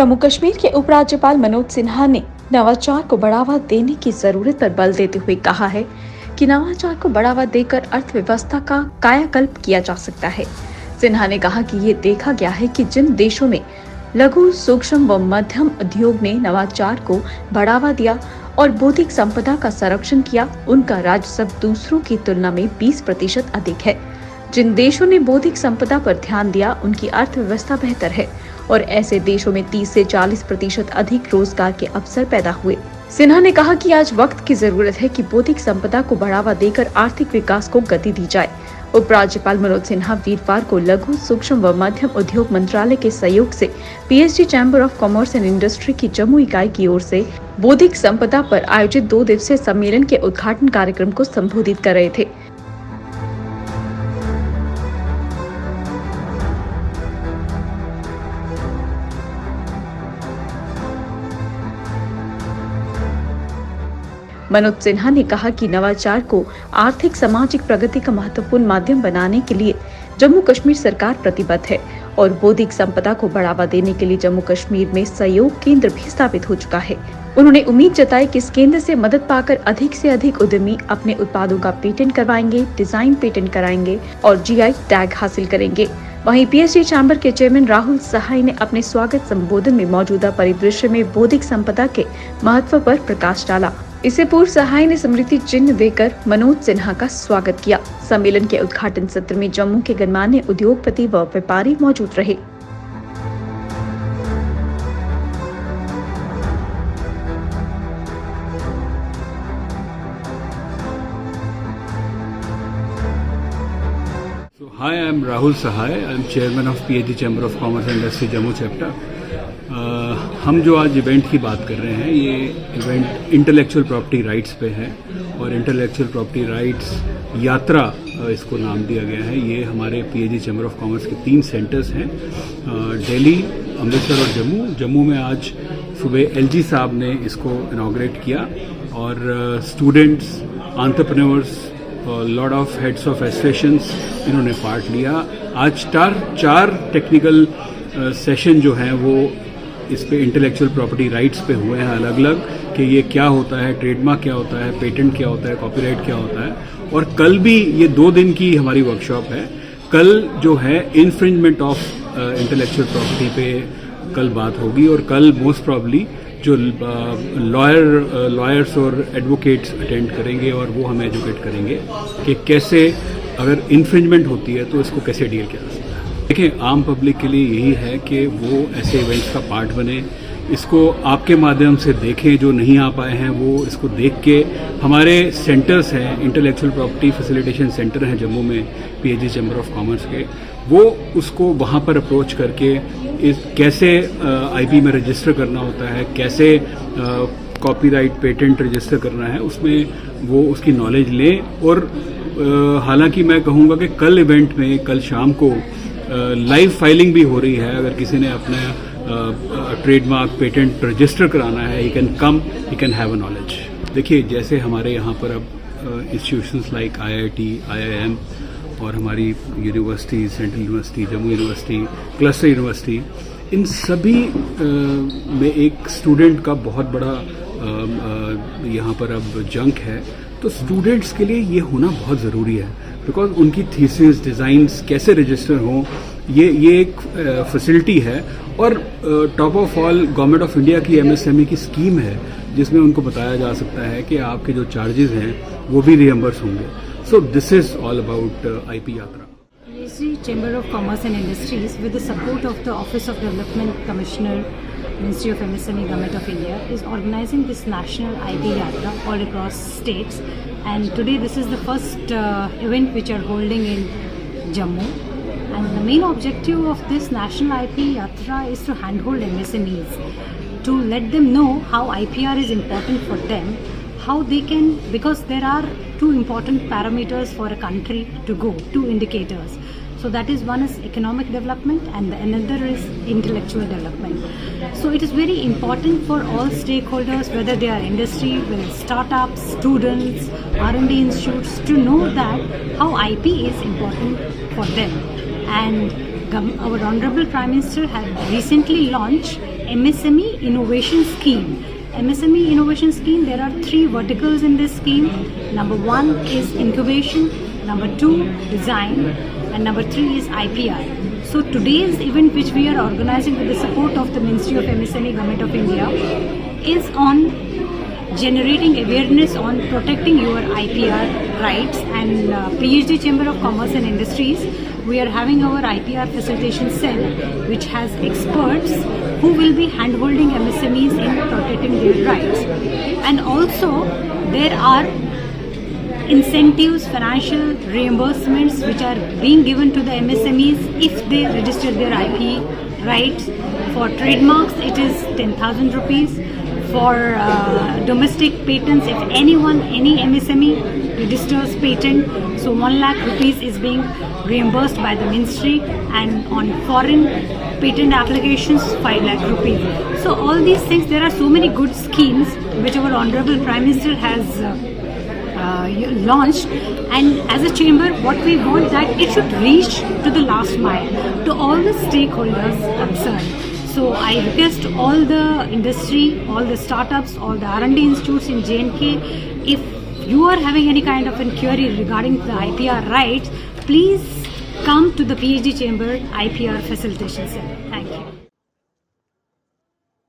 जम्मू कश्मीर के उपराज्यपाल मनोज सिन्हा ने नवाचार को बढ़ावा देने की जरूरत पर बल देते हुए कहा है कि नवाचार को बढ़ावा देकर अर्थव्यवस्था का कायाकल्प किया जा सकता है। सिन्हा ने कहा कि ये देखा गया है कि जिन देशों में लघु, सूक्ष्म व मध्यम उद्योग ने नवाचार को बढ़ावा दिया और बौद्धिक संपदा का संरक्षण किया, उनका राजस्व दूसरों की तुलना में 20% अधिक है। जिन देशों ने बौद्धिक संपदा पर ध्यान दिया, उनकी अर्थव्यवस्था बेहतर है और ऐसे देशों में 30 से 40% अधिक रोजगार के अवसर पैदा हुए। सिन्हा ने कहा कि आज वक्त की जरूरत है कि बौद्धिक संपदा को बढ़ावा देकर आर्थिक विकास को गति दी जाए। उपराज्यपाल मनोज सिन्हा वीरवार को लघु, सूक्ष्म व मध्यम उद्योग मंत्रालय के सहयोग से PhD chamber of commerce and industry की जम्मू इकाई की ओर से बौद्धिक संपदा पर आयोजित 2 दिवसीय सम्मेलन के उद्घाटन कार्यक्रम को संबोधित कर रहे थे। मनोज सिन्हा ने कहा कि नवाचार को आर्थिक सामाजिक प्रगति का महत्वपूर्ण माध्यम बनाने के लिए जम्मू कश्मीर सरकार प्रतिबद्ध है और बौद्धिक संपदा को बढ़ावा देने के लिए जम्मू कश्मीर में सहयोग केंद्र भी स्थापित हो चुका है। उन्होंने उम्मीद जताई कि इस केंद्र से मदद पाकर अधिक से अधिक उद्यमी अपने उत्पादों का पेटेंट करवाएंगे, डिजाइन पेटेंट कराएंगे और जीआई टैग हासिल करेंगे। वहीं पीएचडी चैम्बर के चेयरमैन राहुल सहाय ने अपने स्वागत संबोधन में मौजूदा परिदृश्य में बौद्धिक संपदा के महत्व पर प्रकाश डाला। इससे पूर्व सहाय ने स्मृति चिन्ह देकर मनोज सिन्हा का स्वागत किया। सम्मेलन के उद्घाटन सत्र में जम्मू के गणमान्य उद्योगपति व व्यापारी मौजूद रहे। Hi, I am Rahul Sahai. I am chairman of PhD Chamber of Commerce and Industry Jammu chapter. हम जो आज इवेंट की बात कर रहे हैं, ये इवेंट इंटेलेक्चुअल प्रॉपर्टी राइट्स पे है और इंटेलेक्चुअल प्रॉपर्टी राइट्स यात्रा इसको नाम दिया गया है। ये हमारे पीएचडी चैम्बर ऑफ कॉमर्स के 3 सेंटर्स हैं, दिल्ली, अमृतसर और जम्मू। जम्मू में आज सुबह एलजी साहब ने इसको इनॉग्रेट किया और students, entrepreneurs, lot of heads of associations इन्होंने पार्ट लिया। आज 4 टेक्निकल सेशन जो हैं वो इस पे इंटेलेक्चुअल प्रॉपर्टी राइट्स पे हुए हैं अलग अलग, कि ये क्या होता है, ट्रेडमार्क क्या होता है, पेटेंट क्या होता है, कॉपीराइट क्या होता है। और कल भी ये 2 दिन की हमारी वर्कशॉप है। कल जो है इन्फ्रिंजमेंट ऑफ इंटेलेक्चुअल प्रॉपर्टी पे कल बात होगी और कल मोस्ट प्रॉब्ली जो लॉयर्स और एडवोकेट्स अटेंड करेंगे और वो हमें एजुकेट करेंगे कि कैसे अगर इन्फ्रिंजमेंट होती है तो इसको कैसे डील किया जा सकता है। देखिए, आम पब्लिक के लिए यही है कि वो ऐसे इवेंट्स का पार्ट बने, इसको आपके माध्यम से देखें। जो नहीं आ पाए हैं वो इसको देख के, हमारे सेंटर्स हैं, इंटेलेक्चुअल प्रॉपर्टी फैसिलिटेशन सेंटर हैं जम्मू में पीएचडी चैम्बर ऑफ कॉमर्स के, वो उसको वहाँ पर अप्रोच करके कैसे आईपी में रजिस्टर करना होता है, कैसे कॉपीराइट पेटेंट रजिस्टर करना है, उसमें वो उसकी नॉलेज लें। और हालांकि मैं कहूँगा कि कल इवेंट में, कल शाम को लाइव फाइलिंग भी हो रही है। अगर किसी ने अपना ट्रेडमार्क, पेटेंट रजिस्टर कराना है, he can come, he can have a knowledge. देखिए, जैसे हमारे यहाँ पर अब इंस्टीट्यूशंस लाइक आईआईटी, आईआईएम और हमारी university, Central University, Jammu University, Cluster University, इन सभी में एक स्टूडेंट का बहुत बड़ा यहाँ पर अब जंक है। तो स्टूडेंट्स के लिए ये होना बहुत ज़रूरी है, बिकॉज उनकी थीसिस, डिज़ाइंस कैसे रजिस्टर हों, ये एक फैसिलिटी है। और top of all government of India की एमएसएमई की स्कीम है जिसमें उनको बताया जा सकता है कि आपके जो चार्जेस हैं वो भी रिएम्बर्स होंगे। So this is all about IP यात्रा। PhD Chamber of Commerce and Industries, with the support of the Office of Development Commissioner, Ministry of MSME, Government of India, is organizing this national IP Yatra all across states. And today this is the first event which are holding in Jammu. And the main objective of this national IP Yatra is to handhold MSMEs, to let them know how IPR is important for them, how they can, because there are 2 important parameters for a country to go, 2 indicators. So that is, one is economic development and the another is intellectual development. So it is very important for all stakeholders, whether they are industry, whether startups, students, R&D institutes, to know that how IP is important for them. And our Honorable Prime Minister had recently launched MSME Innovation Scheme. MSME Innovation Scheme, there are 3 verticals in this scheme. Number 1 is incubation, number 2 design, and number 3 is IPR. So today's event, which we are organizing with the support of the Ministry of MSME Government of India, is on generating awareness on protecting your IPR rights. And PhD Chamber of Commerce and Industries, we are having our IPR facilitation cell, which has experts who will be handholding MSMEs in protecting their rights. And also there are incentives, financial reimbursements which are being given to the MSMEs if they register their IP rights. For trademarks, it is 10,000 rupees. For domestic patents, if any MSME registers patent, so 1 lakh rupees is being reimbursed by the ministry, and on foreign patent applications 5 lakh rupees. So all these things, there are so many good schemes which our Honorable Prime Minister has launched, and as a chamber what we want that it should reach to the last mile, to all the stakeholders concerned. So I request all the industry, all the startups, all the R&D institutes in J&K, if you are having any kind of inquiry regarding the IPR rights, please come to the PhD Chamber IPR Facilitation Center. Thank you.